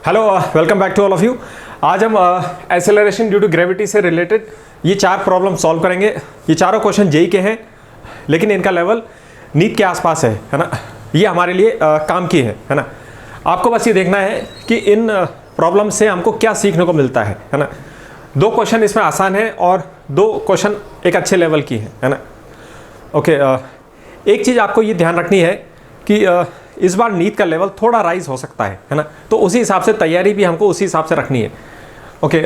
Hello, welcome back to all of you. आज हम acceleration due to gravity से related ये 4 प्रॉब्लम सॉल्व करेंगे। ये चारों क्वेश्चन जेई के हैं, लेकिन इनका लेवल नीट के आसपास है ना। ये हमारे लिए काम की है ना। आपको बस ये देखना है कि इन प्रॉब्लम से हमको क्या सीखने को मिलता है ना। 2 क्वेश्चन इसमें आसान है और 2 क्वेश्चन एक अच्छे लेवल की है ना। ओके, एक चीज़ आपको ये ध्यान रखनी है कि इस बार नीट का लेवल थोड़ा राइज हो सकता है ना। तो उसी हिसाब से तैयारी भी हमको उसी हिसाब से रखनी है। ओके,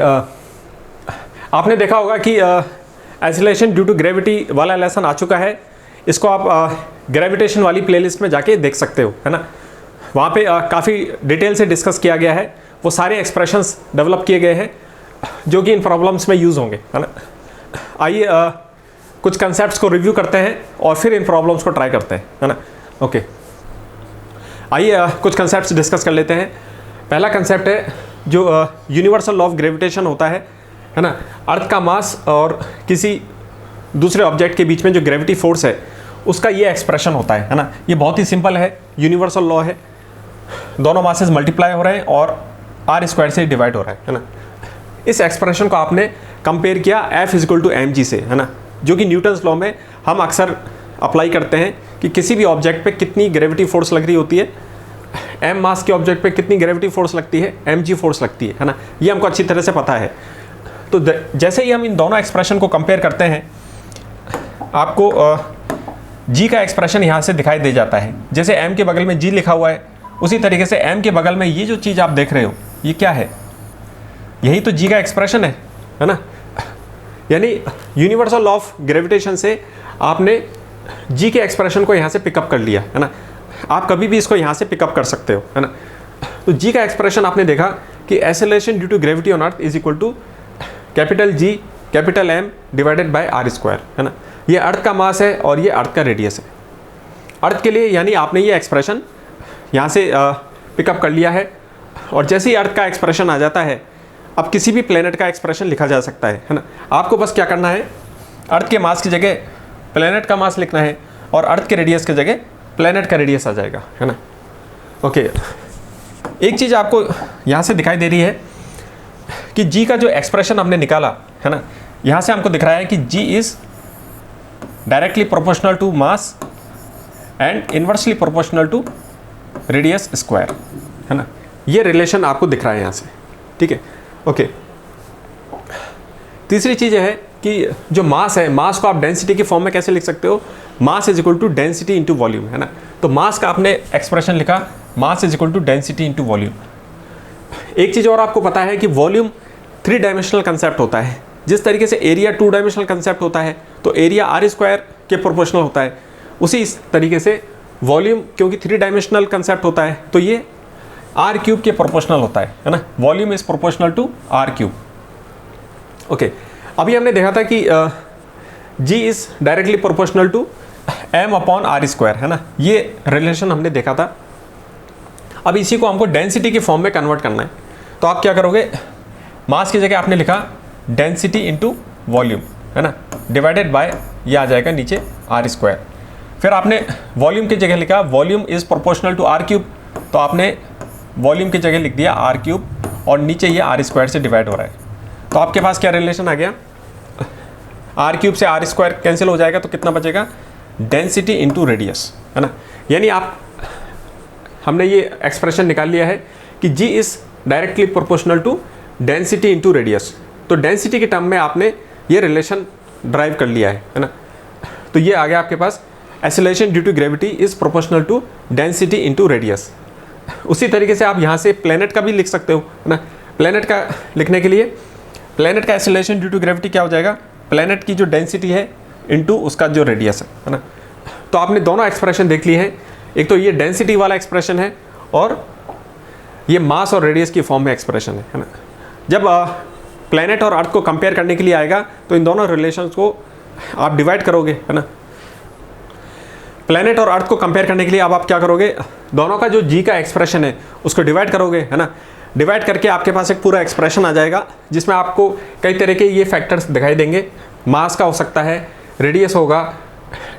आपने देखा होगा कि एक्सेलरेशन ड्यू टू ग्रेविटी वाला लेसन आ चुका है। इसको आप ग्रेविटेशन वाली प्लेलिस्ट में जाके देख सकते हो है ना। वहाँ पे काफ़ी डिटेल से डिस्कस किया गया है। वो सारे एक्सप्रेशंस डेवलप किए गए हैं जो कि इन प्रॉब्लम्स में यूज़ होंगे है ना। आइए कुछ कंसेप्ट्स को रिव्यू करते हैं और फिर इन प्रॉब्लम्स को ट्राई करते हैं है ना। ओके, आइए कुछ कंसेप्ट्स डिस्कस कर लेते हैं। पहला कंसेप्ट है जो यूनिवर्सल लॉ ऑफ ग्रेविटेशन होता है ना। अर्थ का मास और किसी दूसरे ऑब्जेक्ट के बीच में जो ग्रेविटी फोर्स है उसका ये एक्सप्रेशन होता है ना। ये बहुत ही सिंपल है, यूनिवर्सल लॉ है। दोनों मासेस मल्टीप्लाई हो रहे हैं और r² से डिवाइड हो रहा है ना। इस एक्सप्रेशन को आपने कंपेयर किया F = mg से है ना, जो कि न्यूटन्स लॉ में हम अक्सर अप्लाई करते हैं कि किसी भी ऑब्जेक्ट पे कितनी ग्रेविटी फोर्स लग रही होती है। m मास के ऑब्जेक्ट पे कितनी ग्रेविटी फोर्स लगती है, mg फोर्स लगती है ना। ये हमको अच्छी तरह से पता है। तो जैसे ही हम इन दोनों एक्सप्रेशन को कंपेयर करते हैं, आपको g का एक्सप्रेशन यहाँ से दिखाई दे जाता है। जैसे m के बगल में g लिखा हुआ है, उसी तरीके से m के बगल में ये जो चीज़ आप देख रहे हो ये क्या है, यही तो g का एक्सप्रेशन है ना। यानी यूनिवर्सल लॉ ऑफ ग्रेविटेशन से आपने जी के एक्सप्रेशन को यहाँ से पिकअप कर लिया है ना। आप कभी भी इसको यहाँ से पिकअप कर सकते हो है ना। तो जी का एक्सप्रेशन आपने देखा कि acceleration due to gravity on earth = capital G capital M divided by r² है ना। ये अर्थ का मास है और ये अर्थ का रेडियस है। अर्थ के लिए यानी आपने ये एक्सप्रेशन यहाँ से पिकअप कर लिया है। और जैसे ही अर्थ का एक्सप्रेशन आ जाता है, अब किसी भी प्लेनेट का एक्सप्रेशन लिखा जा सकता है ना। आपको बस क्या करना है, अर्थ के मास की जगह प्लेनेट का मास लिखना है और अर्थ के रेडियस की जगह प्लेनेट का रेडियस आ जाएगा है ना। ओके, एक चीज़ आपको यहाँ से दिखाई दे रही है कि जी का जो एक्सप्रेशन हमने निकाला है ना, यहाँ से हमको दिख रहा है कि g is directly proportional to mass and inversely proportional to radius square है ना। ये रिलेशन आपको दिख रहा है यहाँ से, ठीक है। ओके, तीसरी चीज़ है कि जो मास है, मास को आप डेंसिटी के फॉर्म में कैसे लिख सकते हो, मास = डेंसिटी इंटू वॉल्यूम है ना। तो मास का आपने एक्सप्रेशन लिखा, मास = डेंसिटी इंटू वॉल्यूम। एक चीज़ और आपको पता है कि वॉल्यूम 3 डायमेंशनल कंसेप्ट होता है। जिस तरीके से एरिया 2 डायमेंशनल कंसेप्ट होता है, तो एरिया r² के प्रोपोर्शनल होता है। उसी तरीके से वॉल्यूम क्योंकि 3 डायमेंशनल कंसेप्ट होता है, तो ये r³ के प्रोपोर्शनल होता है ना। Volume is proportional to r³। Okay, अभी हमने देखा था कि g is directly proportional to m/r² है ना। ये रिलेशन हमने देखा था। अब इसी को हमको डेंसिटी के फॉर्म में कन्वर्ट करना है। तो आप क्या करोगे, मास की जगह आपने लिखा डेंसिटी इंटू वॉल्यूम है ना, डिवाइडेड बाय ये आ जाएगा नीचे r²। फिर आपने वॉल्यूम की जगह लिखा volume is proportional to r³, तो आपने वॉल्यूम की जगह लिख दिया r³ और नीचे ये r² से डिवाइड हो रहा है। तो आपके पास क्या रिलेशन आ गया, r³ से r² कैंसिल हो जाएगा, तो कितना बचेगा, डेंसिटी इंटू रेडियस है ना। यानी हमने ये एक्सप्रेशन निकाल लिया है कि g is directly proportional to density into radius. तो डेंसिटी के टर्म में आपने ये रिलेशन ड्राइव कर लिया है ना। तो ये आ गया आपके पास, acceleration due to gravity is proportional to density into radius. उसी तरीके से आप यहाँ से प्लेनेट का भी लिख सकते हो है ना। प्लेनेट का लिखने के लिए प्लेनेट का एक्सेलरेशन ड्यू टू ग्रेविटी क्या हो जाएगा, प्लेनेट की जो डेंसिटी है इंटू उसका जो रेडियस है ना। तो आपने दोनों एक्सप्रेशन देख लिए हैं। एक तो ये डेंसिटी वाला एक्सप्रेशन है और ये मास और रेडियस की फॉर्म में एक्सप्रेशन है ना। जब प्लेनेट और अर्थ को कंपेयर करने के लिए आएगा, तो इन दोनों रिलेशंस को आप डिवाइड करोगे है ना। प्लेनेट और अर्थ को कंपेयर करने के लिए अब आप क्या करोगे, दोनों का जो जी का एक्सप्रेशन है उसको डिवाइड करोगे है ना। डिवाइड करके आपके पास एक पूरा एक्सप्रेशन आ जाएगा जिसमें आपको कई तरह के ये फैक्टर्स दिखाई देंगे। मास का हो सकता है, रेडियस होगा,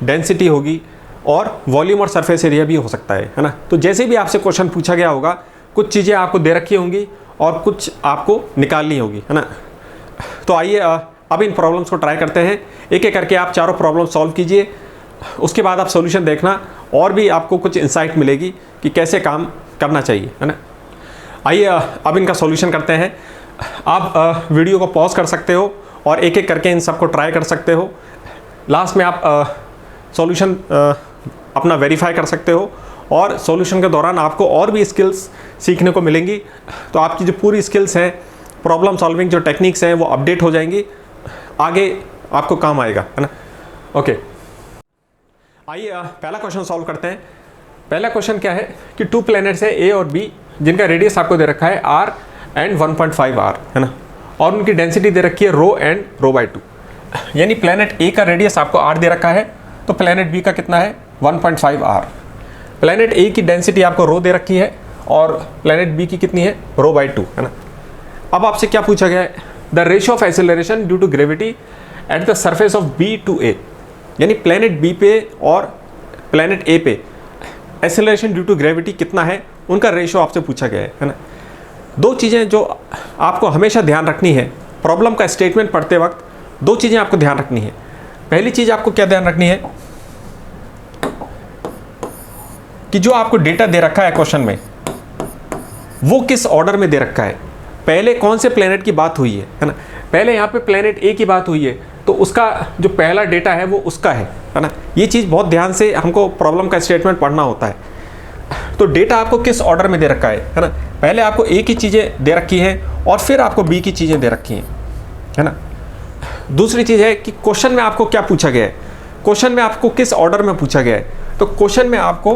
डेंसिटी होगी और वॉल्यूम और सरफेस एरिया भी हो सकता है ना। तो जैसे भी आपसे क्वेश्चन पूछा गया होगा कुछ चीज़ें आपको दे रखी होंगी और कुछ आपको निकालनी होगी, है ना। तो आइए अब इन प्रॉब्लम्स को ट्राई करते हैं। एक एक करके आप चारों प्रॉब्लम सॉल्व कीजिए, उसके बाद आप सॉल्यूशन देखना और भी आपको कुछ इंसाइट मिलेगी कि कैसे काम करना चाहिए, है ना। आइए अब इनका सॉल्यूशन करते हैं। आप वीडियो को पॉज कर सकते हो और एक एक करके इन सबको ट्राई कर सकते हो। लास्ट में आप सॉल्यूशन अपना वेरीफाई कर सकते हो और सॉल्यूशन के दौरान आपको और भी स्किल्स सीखने को मिलेंगी। तो आपकी जो पूरी स्किल्स हैं, प्रॉब्लम सॉल्विंग जो टेक्निक्स हैं, वो अपडेट हो जाएंगी, आगे आपको काम आएगा, है ना। ओके, आइए पहला क्वेश्चन सॉल्व करते हैं। पहला क्वेश्चन क्या है कि 2 प्लैनेट्स है ए और बी, जिनका रेडियस आपको दे रखा है r एंड 1.5 r, है ना, और उनकी डेंसिटी दे रखी है रो एंड रो बाई 2। यानी प्लैनेट ए का रेडियस आपको r दे रखा है, तो प्लैनेट बी का कितना है 1.5 r। प्लैनेट ए की डेंसिटी आपको रो दे रखी है और प्लैनेट बी की कितनी है रो बाई 2, है ना। अब आपसे क्या पूछा गया है, the ratio of acceleration due to gravity at the surface of B to A. यानी प्लैनेट बी पे और प्लैनेट ए पे एक्सेलरेशन ड्यू टू ग्रेविटी कितना है, उनका रेशियो आपसे पूछा गया है ना। दो चीज़ें जो आपको हमेशा ध्यान रखनी है प्रॉब्लम का स्टेटमेंट पढ़ते वक्त, दो चीज़ें आपको ध्यान रखनी है। पहली चीज़ आपको क्या ध्यान रखनी है कि जो आपको डेटा दे रखा है क्वेश्चन में, वो किस ऑर्डर में दे रखा है। पहले कौन से प्लैनेट की बात हुई है ना। पहले यहाँ पे प्लैनेट ए की बात हुई है, तो उसका जो पहला डेटा है वो उसका है ना। ये चीज़ बहुत ध्यान से हमको प्रॉब्लम का स्टेटमेंट पढ़ना होता है। तो डेटा आपको किस ऑर्डर में दे रखा है ना। पहले आपको ए की चीज़ें दे रखी हैं और फिर आपको बी की चीज़ें दे रखी हैं, है ना। दूसरी चीज़ है कि क्वेश्चन में आपको क्या पूछा गया है, क्वेश्चन में आपको किस ऑर्डर में पूछा गया है। तो क्वेश्चन में आपको,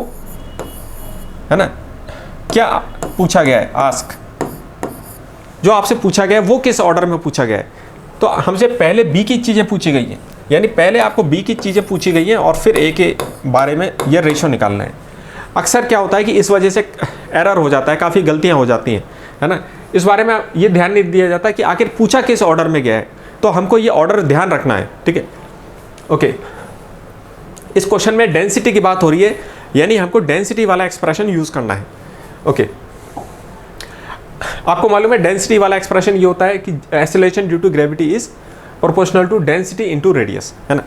है ना, क्या पूछा गया है, आस्क, जो आपसे पूछा गया है वो किस ऑर्डर में पूछा गया है। तो हमसे पहले बी की चीज़ें पूछी गई हैं, यानी पहले आपको बी की चीज़ें पूछी गई हैं और फिर ए के बारे में यह रेशियो निकालना है। अक्सर क्या होता है कि इस वजह से एरर हो जाता है, काफ़ी गलतियां हो जाती हैं, है ना। इस बारे में ये ध्यान नहीं दिया जाता कि आखिर पूछा किस ऑर्डर में गया है, तो हमको ये ऑर्डर ध्यान रखना है, ठीक है। ओके, इस क्वेश्चन में डेंसिटी की बात हो रही है, यानी हमको डेंसिटी वाला एक्सप्रेशन यूज़ करना है। ओके, आपको मालूम है डेंसिटी वाला एक्सप्रेशन ये होता है कि acceleration due to gravity is proportional to density into radius, है ना।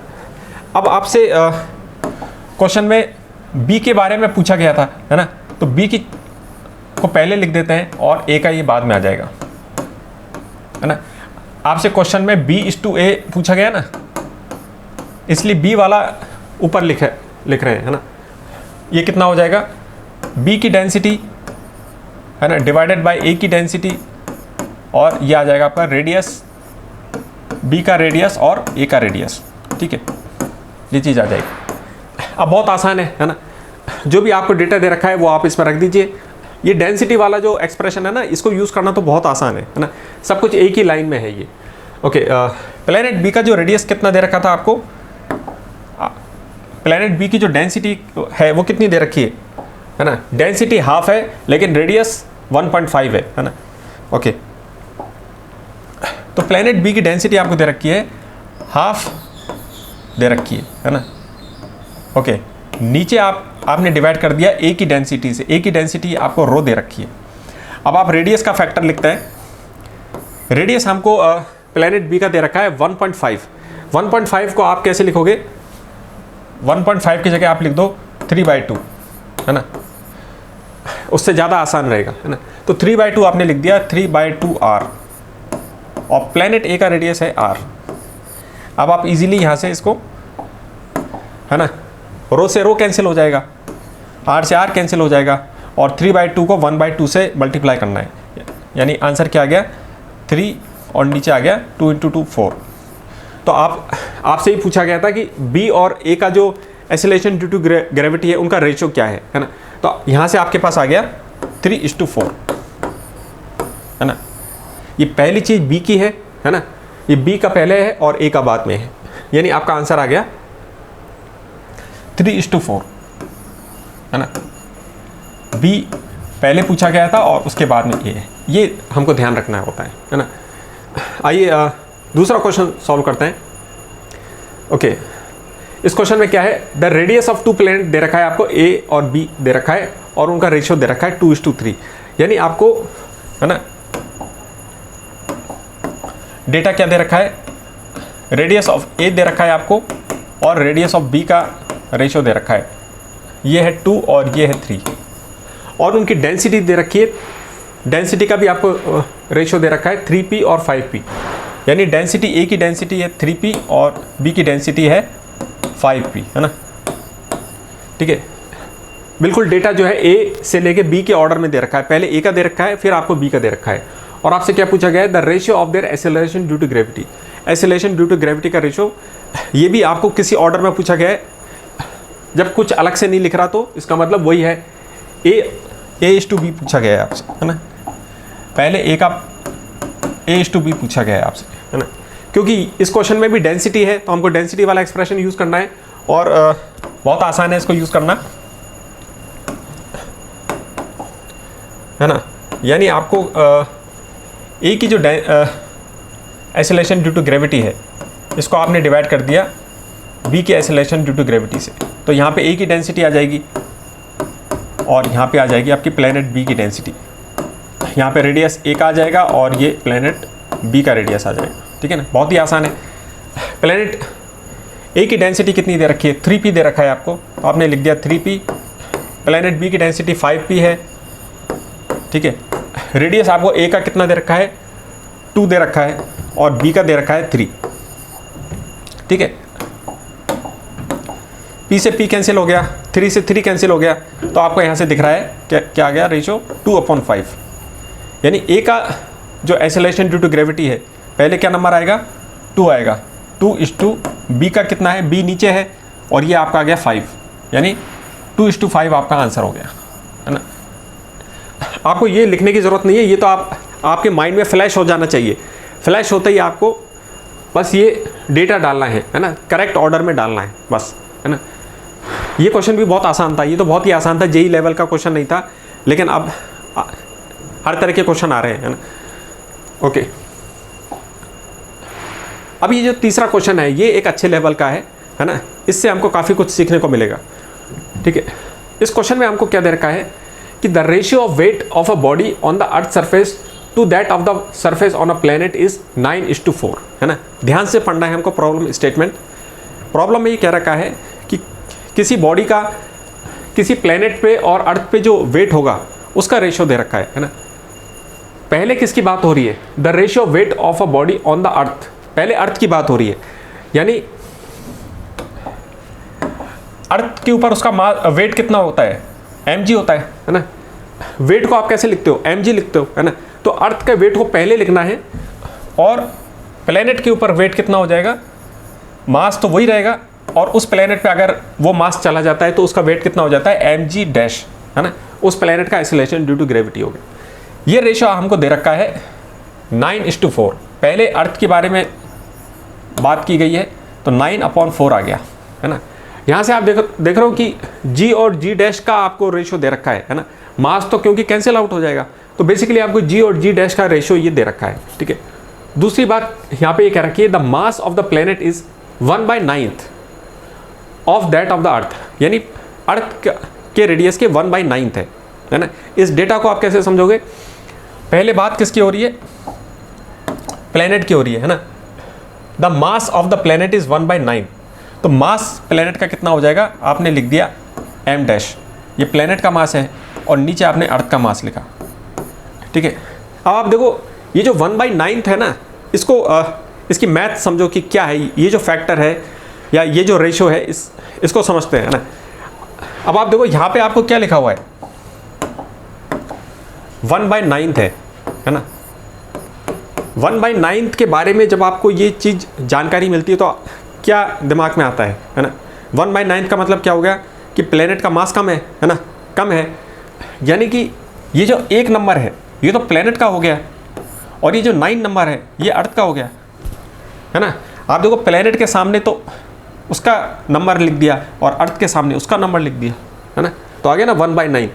अब आपसे क्वेश्चन में बी के बारे में पूछा गया था, है ना, तो बी की को पहले लिख देते हैं और ए का ये बाद में आ जाएगा, है ना। आपसे क्वेश्चन में B/A पूछा गया ना, इसलिए बी वाला ऊपर लिख रहे हैं, है ना। ये कितना हो जाएगा, बी की डेंसिटी, है ना, डिवाइडेड बाय ए की डेंसिटी, और ये आ जाएगा आपका रेडियस, बी का रेडियस और ए का रेडियस, ठीक है। ये चीज़ आ जाएगी। अब बहुत आसान है ना, जो भी आपको डेटा दे रखा है वो आप इसमें रख दीजिए। ये डेंसिटी वाला जो एक्सप्रेशन है ना, इसको यूज़ करना तो बहुत आसान है ना, सब कुछ एक ही लाइन में है ये। ओके, प्लैनेट बी का जो रेडियस कितना दे रखा था आपको, प्लैनेट बी की जो डेंसिटी है वो कितनी दे रखी है ना। डेंसिटी हाफ है लेकिन रेडियस 1.5 है ना। ओके, तो प्लैनेट बी की डेंसिटी आपको दे रखी है, हाफ दे रखी है ना। ओके, नीचे आपने डिवाइड कर दिया ए की डेंसिटी से, ए की डेंसिटी आपको रो दे रखी है। अब आप रेडियस का फैक्टर लिखते हैं। रेडियस हमको प्लैनेट बी का दे रखा है 1.5। 1.5 को आप कैसे लिखोगे, 1.5 की जगह आप लिख दो 3/2, है ना, उससे ज़्यादा आसान रहेगा, है ना। तो 3/2 आपने लिख दिया, 3/2 r, और प्लैनेट ए का रेडियस है r। अब आप इजीली यहाँ से इसको, है ना, रो से रो कैंसिल हो जाएगा, r से r कैंसिल हो जाएगा, और 3/2 को 1/2 से मल्टीप्लाई करना है, यानी आंसर क्या आ गया 3, और नीचे आ गया 2 × 2 4। तो आपसे ही पूछा गया था कि b और a का जो एक्सेलरेशन ड्यू टू ग्रेविटी है उनका रेशियो क्या है ना। तो यहाँ से आपके पास आ गया 3:4, है ना। ये पहली चीज़ b की है ना, ये b का पहले है और a का बाद में है, यानी आपका आंसर आ गया 3:4, है ना। b पहले पूछा गया था और उसके बाद में a है, ये हमको ध्यान रखना होता है ना। आइए दूसरा क्वेश्चन सॉल्व करते हैं। ओके, इस क्वेश्चन में क्या है, द रेडियस ऑफ 2 प्लैनेट दे रखा है आपको, a और b दे रखा है और उनका रेशियो दे रखा है 2:3। यानी आपको है ना डेटा क्या दे रखा है, रेडियस ऑफ ए दे रखा है आपको और रेडियस ऑफ बी का रेशियो दे रखा है, ये है 2 और ये है 3, और उनकी डेंसिटी दे रखी है, डेंसिटी का भी आपको रेशियो दे रखा है 3p और 5p, यानी डेंसिटी ए की डेंसिटी है 3p और बी की डेंसिटी है 5p, है ना। ठीक है, बिल्कुल डेटा जो है ए से लेके बी के ऑर्डर में दे रखा है, पहले ए का दे रखा है फिर आपको बी का दे रखा है, और आपसे क्या पूछा गया है, the ratio of their acceleration due to gravity, acceleration due to gravity का रेशियो, ये भी आपको किसी ऑर्डर में पूछा गया है, जब कुछ अलग से नहीं लिख रहा तो इसका मतलब वही है, A/B पूछा गया है आपसे, है ना, पहले ए का A/B पूछा गया है आपसे, है ना, क्योंकि इस क्वेश्चन में भी डेंसिटी है तो हमको डेंसिटी वाला एक्सप्रेशन यूज़ करना है, और बहुत आसान है इसको यूज़ करना, है ना, यानी आपको ए की जो एक्सेलरेशन ड्यू टू ग्रेविटी है इसको आपने डिवाइड कर दिया बी की एक्सेलरेशन ड्यू टू ग्रेविटी से, तो यहाँ पे ए की डेंसिटी आ जाएगी और यहाँ पे आ जाएगी आपकी प्लैनेट बी की डेंसिटी, यहाँ पे रेडियस ए का आ जाएगा और ये प्लैनेट बी का रेडियस आ जाएगा। ठीक है ना, बहुत ही आसान है। प्लैनेट ए की डेंसिटी कितनी दे रखी है, 3p दे रखा है आपको, तो आपने लिख दिया 3p, प्लैनेट बी की डेंसिटी 5p है। ठीक है, रेडियस आपको ए का कितना दे रखा है, 2 दे रखा है और बी का दे रखा है 3। ठीक है, P से P कैंसिल हो गया, 3 से 3 कैंसिल हो गया, तो आपको यहाँ से दिख रहा है क्या आ गया, रेशियो 2/5, यानी A का जो एक्सेलरेशन ड्यू टू ग्रेविटी है पहले क्या नंबर आएगा, 2 आएगा, 2:, B का कितना है, B नीचे है और ये आपका आ गया 5, यानी 2:5 आपका आंसर हो गया, है ना। आपको ये लिखने की ज़रूरत नहीं है, ये तो आपके माइंड में फ्लैश हो जाना चाहिए, फ्लैश होते ही आपको बस ये डेटा डालना है ना, करेक्ट ऑर्डर में डालना है बस, है ना। ये क्वेश्चन भी बहुत आसान था, ये तो बहुत ही आसान था, जेई लेवल का क्वेश्चन नहीं था, लेकिन अब हर तरह के क्वेश्चन आ रहे हैं, है ना। ओके, अब ये जो तीसरा क्वेश्चन है ये एक अच्छे लेवल का है ना, इससे हमको काफ़ी कुछ सीखने को मिलेगा। ठीक है, इस क्वेश्चन में हमको क्या दे रखा है कि the ratio of weight of a body on the earth surface to that of the surface on a planet is 9:4, है ना। ध्यान से पढ़ना है हमको प्रॉब्लम स्टेटमेंट। प्रॉब्लम में ये कह रखा है कि किसी बॉडी का किसी प्लेनेट पे और अर्थ पे जो वेट होगा उसका रेशियो दे रखा है ना। पहले किसकी बात हो रही है, the ratio of weight of a body on the अर्थ, पहले अर्थ की बात हो रही है, यानी अर्थ के ऊपर उसका वेट कितना होता है, mg होता है ना। वेट को आप कैसे लिखते हो, mg लिखते हो, है ना। तो अर्थ के वेट को पहले लिखना है और प्लेनेट के ऊपर वेट कितना हो जाएगा, मास तो वही रहेगा, और उस प्लेनेट पे अगर वो मास चला जाता है तो उसका वेट कितना हो जाता है, mg डैश, है ना। उस प्लेनेट का एक्सेलरेशन ड्यू टू ग्रेविटी हो गया। ये रेशियो हमको दे रखा है 9:4। पहले अर्थ के बारे में बात की गई है तो 9/4 आ गया, है ना। यहाँ से आप देख रहे हो कि g और g डैश का आपको रेशियो दे रखा है ना। मास तो क्योंकि कैंसिल आउट हो जाएगा, तो बेसिकली आपको g और g डैश का रेशियो ये दे रखा है। ठीक है, दूसरी बात यहाँ पे ये कह रखी है the mass of the planet is 1/9 of that of the earth, यानी अर्थ के रेडियस के 1/9 है ना। इस डेटा को आप कैसे समझोगे, पहले बात किसकी हो रही है, प्लेनेट की हो रही है ना। The mass of the planet is 1/9, तो मास प्लेनेट का कितना हो जाएगा, आपने लिख दिया m डैश, ये प्लेनेट का मास है, और नीचे आपने अर्थ का मास लिखा। ठीक है, अब आप देखो ये जो 1/9 है ना, इसको इसकी मैथ समझो कि क्या है, ये जो फैक्टर है या ये जो रेशियो है इसको समझते हैं ना। अब आप देखो यहाँ पे आपको क्या लिखा हुआ है, 1/9 है ना। 1/9 के बारे में जब आपको ये चीज़ जानकारी मिलती है तो क्या दिमाग में आता है ना। 1/9 का मतलब क्या हो गया कि प्लेनेट का मास कम है ना, कम है, यानी कि ये जो 1 नंबर है ये तो प्लेनेट का हो गया, और ये जो 9 नंबर है ये अर्थ का हो गया, है ना। आप देखो प्लेनेट के सामने तो उसका नंबर लिख दिया और अर्थ के सामने उसका नंबर लिख दिया, है ना, तो आ गया ना 1/9,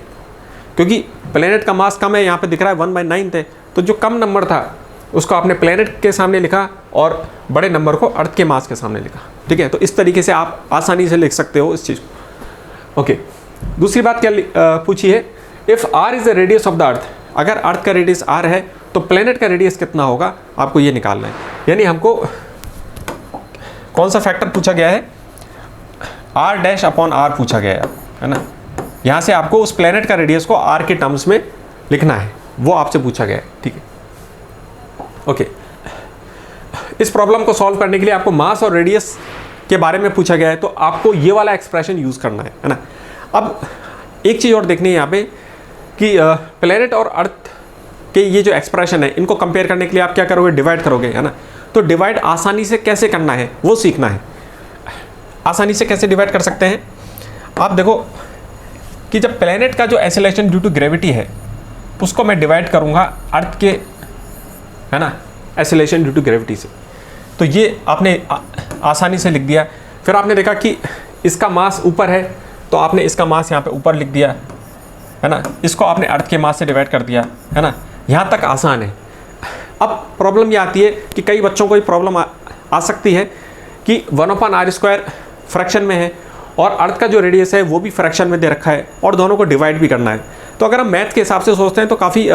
क्योंकि प्लेनेट का मास कम है, यहाँ पे दिख रहा है 1/9 है, तो जो कम नंबर था उसको आपने प्लेनेट के सामने लिखा और बड़े नंबर को अर्थ के मास के सामने लिखा। ठीक है, तो इस तरीके से आप आसानी से लिख सकते हो इस चीज़ को। ओके, दूसरी बात क्या पूछी है, if r is the radius of the अर्थ अगर अर्थ का रेडियस आर है तो प्लेनेट का रेडियस कितना होगा आपको ये निकालना है। यानी हमको कौन सा फैक्टर पूछा गया है, आर डैश अपॉन आर पूछा गया है ना। यहाँ से आपको उस प्लेनेट का रेडियस को आर के टर्म्स में लिखना है, वो आपसे पूछा गया है, ठीक है। ओके, इस प्रॉब्लम को सॉल्व करने के लिए आपको मास और रेडियस के बारे में पूछा गया है, तो आपको ये वाला एक्सप्रेशन यूज़ करना है ना। अब एक चीज़ और देखनी है यहाँ पे कि प्लेनेट और अर्थ के ये जो एक्सप्रेशन है इनको कंपेयर करने के लिए आप क्या करोगे, डिवाइड करोगे, है ना। तो डिवाइड आसानी से कैसे करना है वो सीखना है। आसानी से कैसे डिवाइड कर सकते हैं, आप देखो कि जब प्लेनेट का जो एक्सेलरेशन ड्यू टू ग्रेविटी है उसको मैं डिवाइड करूँगा अर्थ के, है ना, एक्सेलरेशन ड्यू टू ग्रेविटी से, तो ये आपने आसानी से लिख दिया। फिर आपने देखा कि इसका मास ऊपर है तो आपने इसका मास यहाँ पे ऊपर लिख दिया, है ना। इसको आपने अर्थ के मास से डिवाइड कर दिया, है ना। यहाँ तक आसान है। अब प्रॉब्लम ये आती है कि कई बच्चों को ये प्रॉब्लम आ सकती है कि 1/r² फ्रैक्शन में है और अर्थ का जो रेडियस है वो भी फ्रैक्शन में दे रखा है और दोनों को डिवाइड भी करना है। तो अगर हम मैथ के हिसाब से सोचते हैं तो काफ़ी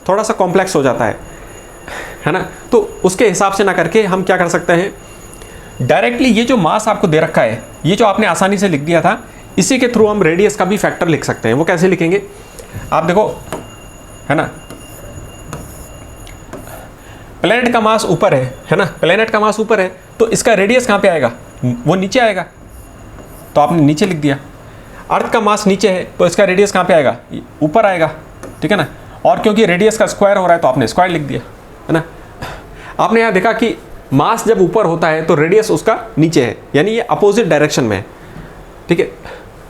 थोड़ा सा कॉम्प्लेक्स हो जाता है ना। तो उसके हिसाब से ना करके हम क्या कर सकते हैं, डायरेक्टली ये जो मास आपको दे रखा है, ये जो आपने आसानी से लिख दिया था, इसी के थ्रू हम रेडियस का भी फैक्टर लिख सकते हैं। वो कैसे लिखेंगे, आप देखो, है ना, प्लेनेट का मास ऊपर है ना, प्लेनेट का मास ऊपर है तो इसका रेडियस कहाँ पे आएगा, वो नीचे आएगा, तो आपने नीचे लिख दिया। अर्थ का मास नीचे है तो इसका रेडियस कहाँ पे आएगा, ऊपर आएगा, ठीक है ना। और क्योंकि रेडियस का स्क्वायर हो रहा है तो आपने स्क्वायर लिख दिया, है ना। आपने यहाँ देखा कि मास जब ऊपर होता है तो रेडियस उसका नीचे है, यानी ये अपोजिट डायरेक्शन में है, ठीक है।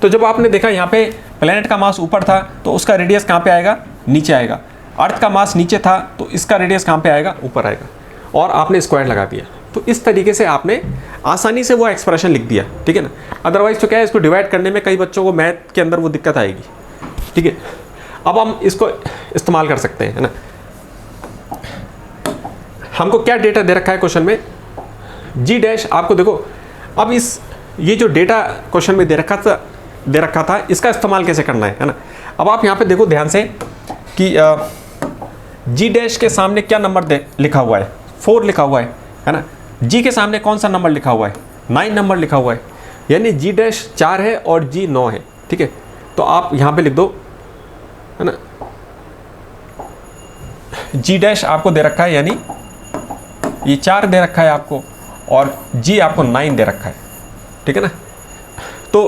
तो जब आपने देखा यहाँ पे प्लेनेट का मास ऊपर था तो उसका रेडियस कहाँ पे आएगा, नीचे आएगा। अर्थ का मास नीचे था तो इसका रेडियस कहाँ पे आएगा, ऊपर आएगा, और आपने स्क्वायर लगा दिया। तो इस तरीके से आपने आसानी से वो एक्सप्रेशन लिख दिया, ठीक है ना। अदरवाइज तो क्या है, इसको डिवाइड करने में कई बच्चों को मैथ के अंदर वो दिक्कत आएगी, ठीक है। अब हम इसको इस्तेमाल कर सकते हैं, है ना। हमको क्या डेटा दे रखा है क्वेश्चन में, जी डैश। आपको देखो अब ये जो डेटा क्वेश्चन में दे रखा था इसका इस्तेमाल कैसे करना है ना। अब आप यहाँ पे देखो ध्यान से कि जी डैश के सामने क्या नंबर लिखा हुआ है, 4 लिखा हुआ है ना। जी के सामने कौन सा नंबर लिखा हुआ है, 9 नंबर लिखा हुआ है, यानी जी डैश 4 है और जी 9 है, ठीक है। तो आप यहाँ पे लिख दो, है ना, जी डैश आपको दे रखा है, यानी ये 4 दे रखा है आपको, और जी आपको 9 दे रखा है, ठीक है ना। तो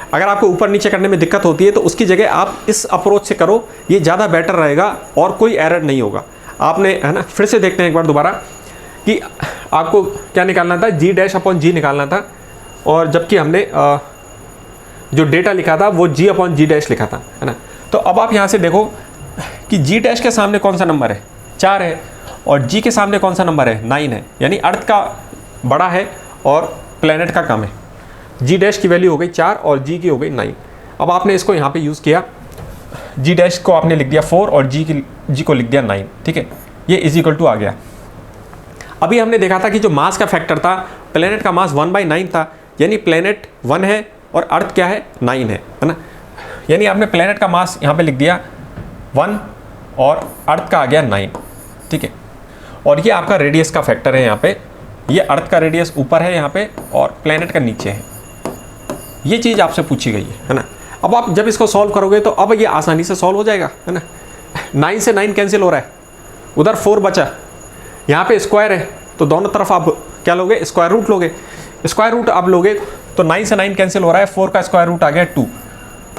अगर आपको ऊपर नीचे करने में दिक्कत होती है तो उसकी जगह आप इस अप्रोच से करो, ये ज़्यादा बेटर रहेगा और कोई एरर नहीं होगा। आपने, है ना, फिर से देखते हैं एक बार दोबारा कि आपको क्या निकालना था, जी डैश अपॉन जी निकालना था, और जबकि हमने जो डेटा लिखा था वो जी अपॉन जी डैश लिखा था, है ना। तो अब आप यहाँ से देखो कि जी डैश के सामने कौन सा नंबर है, 4 है, और जी के सामने कौन सा नंबर है, 9 है, यानी अर्थ का बड़ा है और प्लेनेट का कम है। जी डैश की वैल्यू हो गई 4 और जी की हो गई 9। अब आपने इसको यहाँ पे यूज़ किया, जी डैश को आपने लिख दिया 4 और जी को लिख दिया 9, ठीक है। ये इज इक्वल टू आ गया। अभी हमने देखा था कि जो मास का फैक्टर था, प्लेनेट का मास 1/9 था, यानी प्लेनेट 1 है और अर्थ क्या है, 9 है ना। यानी आपने प्लेनेट का मास यहाँ पे लिख दिया 1 और अर्थ का आ गया 9, ठीक है। और ये आपका रेडियस का फैक्टर है यहाँ पे, ये अर्थ का रेडियस ऊपर है यहाँ पे और प्लेनेट का नीचे है। ये चीज़ आपसे पूछी गई है ना। अब आप जब इसको सॉल्व करोगे तो अब ये आसानी से सॉल्व हो जाएगा, है ना। 9 से 9 कैंसिल हो रहा है, उधर 4 बचा, यहाँ पे स्क्वायर है तो दोनों तरफ आप क्या लोगे, स्क्वायर रूट लोगे। स्क्वायर रूट आप लोगे तो 9 से 9 कैंसिल हो रहा है, 4 का स्क्वायर रूट आ गया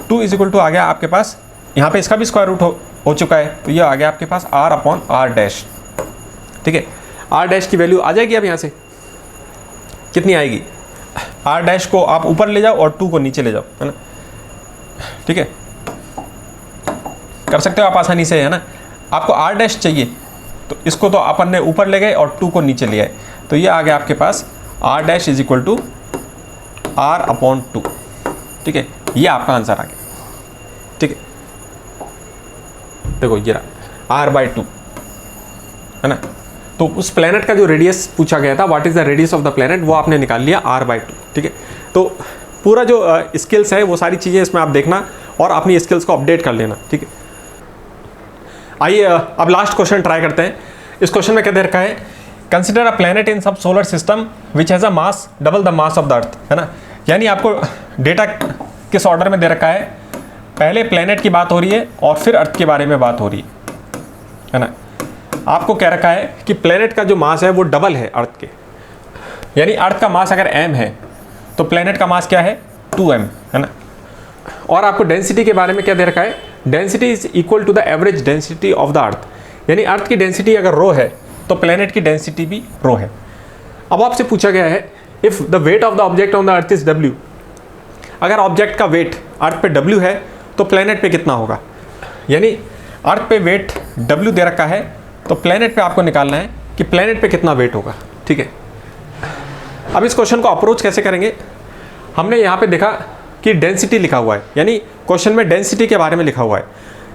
2 इज इक्वल टू आ गया आपके पास, यहाँ पे इसका भी स्क्वायर रूट हो चुका है, तो ये आ गया आपके पास r अपॉन r डैश, ठीक है। r डैश की वैल्यू आ जाएगी अब यहाँ से, कितनी आएगी, r डैश को आप ऊपर ले जाओ और 2 को नीचे ले जाओ, है ना, ठीक है। कर सकते हो आप आसानी से, है ना। आपको r डैश चाहिए तो इसको तो अपन ने ऊपर ले गए और 2 को नीचे ले आए, तो ये आ गया आपके पास r dash is equal to r upon 2, ठीक है। ये आपका आंसर आ गया, ठीक है। देखो ये रहा r/2, है ना। तो उस प्लेनेट का जो रेडियस पूछा गया था, what is the radius of the planet, वो आपने निकाल लिया r/2, ठीक है। तो पूरा जो स्किल्स है वो सारी चीज़ें इसमें आप देखना और अपनी स्किल्स को अपडेट कर लेना, ठीक है। आइए अब लास्ट क्वेश्चन ट्राई करते हैं। इस क्वेश्चन में क्या दे रखा है, कंसिडर अ प्लेनेट इन सब solar system which has a mass double the mass of the अर्थ, है ना। यानी आपको डेटा किस ऑर्डर में दे रखा है, पहले प्लेनेट की बात हो रही है और फिर अर्थ के बारे में बात हो रही है ना। आपको कह रखा है कि प्लेनेट का जो मास है वो डबल है अर्थ के, यानी अर्थ का मास अगर m है तो प्लेनेट का मास क्या है 2m, है ना। और आपको डेंसिटी के बारे में क्या दे रखा है, density is equal to the average density of the earth, यानी अर्थ की डेंसिटी अगर रो है तो प्लेनेट की डेंसिटी भी रो है। अब आपसे पूछा गया है if the weight of the object on the earth is w, अगर ऑब्जेक्ट का वेट अर्थ पे w है तो प्लेनेट पे कितना होगा, यानी अर्थ पे वेट w दे रखा है तो प्लेनेट पे आपको निकालना है कि प्लेनेट पे कितना वेट होगा, ठीक है। अब इस क्वेश्चन को अप्रोच कैसे करेंगे, हमने यहाँ पे देखा कि डेंसिटी लिखा हुआ है, यानी क्वेश्चन में डेंसिटी के बारे में लिखा हुआ है,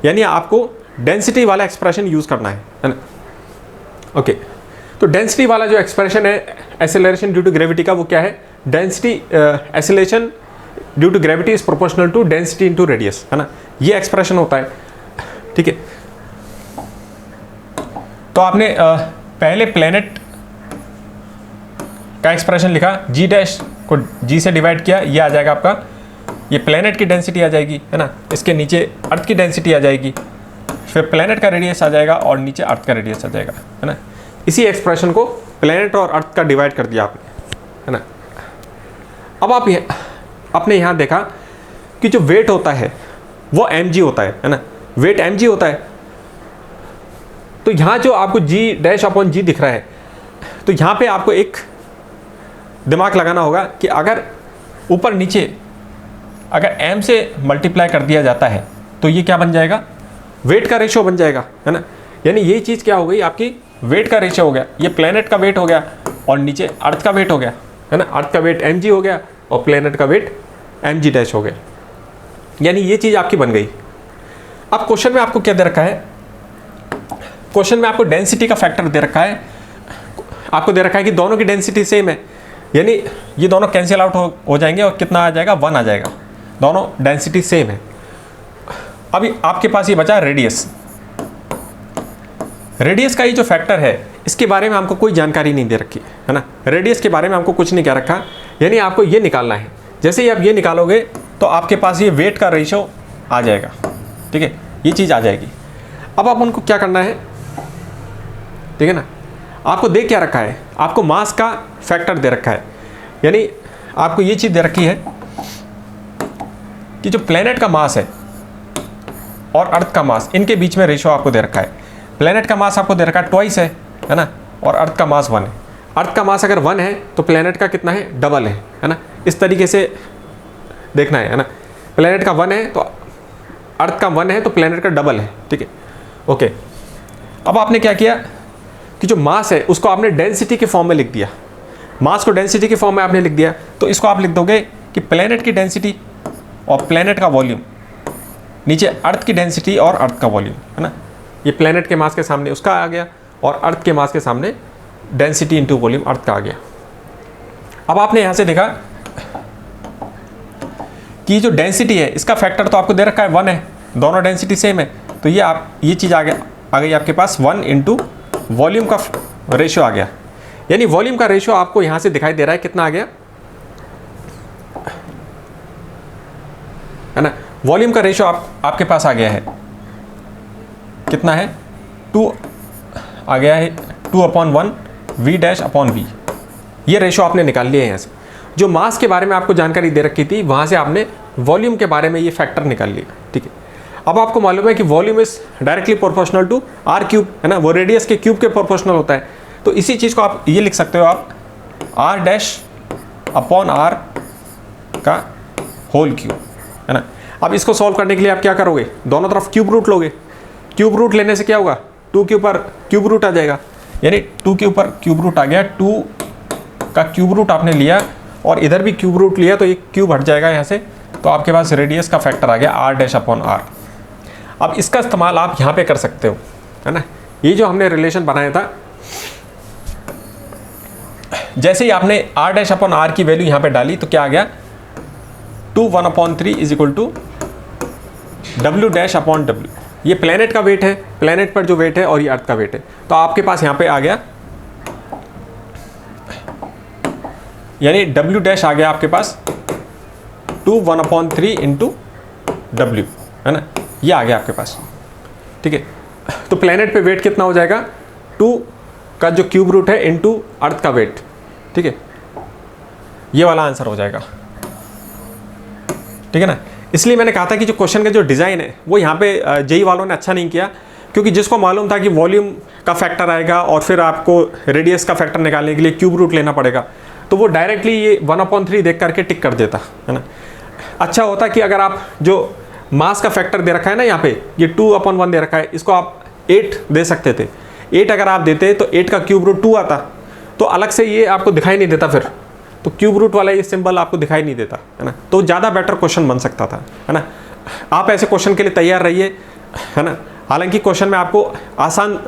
यानी आपको डेंसिटी वाला एक्सप्रेशन यूज़ करना है ना। ओके, तो डेंसिटी वाला जो एक्सप्रेशन है एक्सेलरेशन ड्यू टू ग्रेविटी का, वो क्या है, density acceleration due to gravity is proportional to density into radius, है ना। ये एक्सप्रेशन होता है, ठीक है। तो आपने पहले प्लेनेट का एक्सप्रेशन लिखा, जी डैश को जी से डिवाइड किया, ये आ जाएगा आपका, ये प्लेनेट की डेंसिटी आ जाएगी, है ना। इसके नीचे अर्थ की डेंसिटी आ जाएगी, फिर प्लेनेट का रेडियस आ जाएगा और नीचे अर्थ का रेडियस आ जाएगा, है ना। इसी एक्सप्रेशन को प्लेनेट और अर्थ का डिवाइड कर दिया आपने, है ना। अब आप आपने यहाँ देखा कि जो वेट होता है वो mg होता है ना, वेट mg होता है। तो यहाँ जो आपको g डैश अपॉन g दिख रहा है, तो यहाँ पे आपको एक दिमाग लगाना होगा कि अगर ऊपर नीचे अगर m से मल्टीप्लाई कर दिया जाता है तो ये क्या बन जाएगा, वेट का रेशियो बन जाएगा, है ना। यानी ये चीज़ क्या हो गई, आपकी वेट का रेशियो हो गया, ये प्लेनेट का वेट हो गया और नीचे अर्थ का वेट हो गया, है ना। अर्थ का वेट mg हो गया और प्लेनेट का वेट mg डैश हो गया, यानी ये चीज़ आपकी बन गई। अब क्वेश्चन में आपको क्या दे रखा है, क्वेश्चन में आपको डेंसिटी का फैक्टर दे रखा है, आपको दे रखा है कि दोनों की डेंसिटी सेम है, यानी ये दोनों कैंसिल आउट हो जाएंगे और कितना आ जाएगा, 1 आ जाएगा, दोनों डेंसिटी सेम है। अभी आपके पास ये बचा रेडियस, रेडियस का ये जो फैक्टर है इसके बारे में हमको कोई जानकारी नहीं दे रखी है ना, रेडियस के बारे में हमको कुछ नहीं कह रखा, यानी आपको ये निकालना है। जैसे ही आप ये निकालोगे तो आपके पास ये वेट का रेशियो आ जाएगा, ठीक है, ये चीज़ आ जाएगी। अब आप उनको क्या करना है, ठीक है ना, आपको दे क्या रखा है, आपको मास का फैक्टर दे रखा है, यानी आपको ये चीज़ दे रखी है कि जो प्लेनेट का मास है और अर्थ का मास, इनके बीच में रेशियो आपको दे रखा है। प्लेनेट का मास आपको दे रखा है ट्वाइस है ना, और अर्थ का मास 1 है। अर्थ का मास अगर 1 है तो प्लेनेट का कितना है, डबल है ना। इस तरीके से देखना है ना, प्लेनेट का 1 है तो अर्थ का 1 है तो प्लेनेट का डबल है, ठीक है। ओके, अब आपने क्या किया कि जो मास है उसको आपने डेंसिटी के फॉर्म में लिख दिया, मास को डेंसिटी के फॉर्म में आपने लिख दिया, तो इसको आप लिख दोगे कि प्लेनेट की डेंसिटी और प्लेनेट का वॉल्यूम, नीचे अर्थ की डेंसिटी और अर्थ का वॉल्यूम, है ना। ये प्लेनेट के मास के सामने उसका आ गया और अर्थ के मास के सामने डेंसिटी इंटू वॉल्यूम अर्थ का आ गया। अब आपने यहाँ से देखा कि जो डेंसिटी है इसका फैक्टर तो आपको दे रखा है 1 है, दोनों डेंसिटी सेम है, तो ये चीज़ आ गई आपके पास 1 इंटू वॉल्यूम का रेशियो आ गया, यानी वॉल्यूम का रेशियो आपको यहाँ से दिखाई दे रहा है, कितना आ गया, है ना। वॉल्यूम का रेशियो आपके पास आ गया है, कितना है, 2 आ गया है, 2/1 v डैश अपॉन v, ये रेशियो आपने निकाल लिया है यहाँ से। जो मास के बारे में आपको जानकारी दे रखी थी वहाँ से आपने वॉल्यूम के बारे में ये फैक्टर निकाल लिया, ठीक है। अब आपको मालूम है कि volume is directly proportional to r cube, है ना, वो रेडियस के क्यूब के प्रोपोर्शनल होता है। तो इसी चीज़ को आप ये लिख सकते हो, आप r डैश अपॉन r का होल क्यूब, है ना। अब इसको सॉल्व करने के लिए आप क्या करोगे, दोनों तरफ क्यूब रूट लोगे, क्यूब रूट लेने से क्या होगा, 2 के ऊपर क्यूब रूट आ जाएगा, यानी 2 के ऊपर क्यूब रूट आ गया, 2 का क्यूब रूट आपने लिया और इधर भी क्यूब रूट लिया तो ये क्यूब हट जाएगा यहाँ से, तो आपके पास रेडियस का फैक्टर आ गया r डैश अपॉन r। अब इसका इस्तेमाल आप यहाँ पे कर सकते हो, है ना। ये जो हमने रिलेशन बनाया था, जैसे ही आपने r डैश अपॉन r की वैल्यू यहाँ पे डाली तो क्या आ गया, 2 1/3 is equal to w dash upon w, ये प्लेनेट का वेट है, प्लेनेट पर जो वेट है, और ये अर्थ का वेट है। तो आपके पास यहाँ पे आ गया, यानी W डैश आ गया आपके पास 2 1/3 इंटू डब्ल्यू, है ना, ये आ गया आपके पास, ठीक है। तो प्लेनेट पे वेट कितना हो जाएगा, 2 का जो क्यूब रूट है इंटू अर्थ का वेट, ठीक है, ये वाला आंसर हो जाएगा, ठीक है ना। इसलिए मैंने कहा था कि जो क्वेश्चन का जो डिज़ाइन है वो यहाँ पे जेई वालों ने अच्छा नहीं किया, क्योंकि जिसको मालूम था कि वॉल्यूम का फैक्टर आएगा और फिर आपको रेडियस का फैक्टर निकालने के लिए क्यूब रूट लेना पड़ेगा, तो वो डायरेक्टली ये 1/3 देख करके टिक कर देता, है ना। अच्छा होता कि अगर आप जो मास का फैक्टर दे रखा है ना यहाँ पे, ये 2/1 दे रखा है, इसको आप 8 दे सकते थे। 8 अगर आप देते तो 8 का क्यूब रूट 2 आता, तो अलग से ये आपको दिखाई नहीं देता, फिर तो क्यूब रूट वाला ये सिंबल आपको दिखाई नहीं देता, है ना। तो ज़्यादा बेटर क्वेश्चन बन सकता था, है ना। आप ऐसे क्वेश्चन के लिए तैयार रहिए, है ना। हालांकि क्वेश्चन में आपको आसान,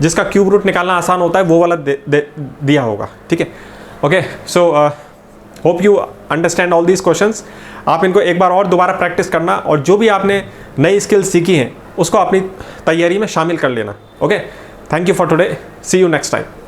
जिसका क्यूब रूट निकालना आसान होता है वो वाला दिया होगा, ठीक है। Okay, so hope you understand all these questions. आप इनको एक बार और दोबारा प्रैक्टिस करना, और जो भी आपने नई स्किल्स सीखी हैं उसको अपनी तैयारी में शामिल कर लेना। Okay, thank you for today, see you next time.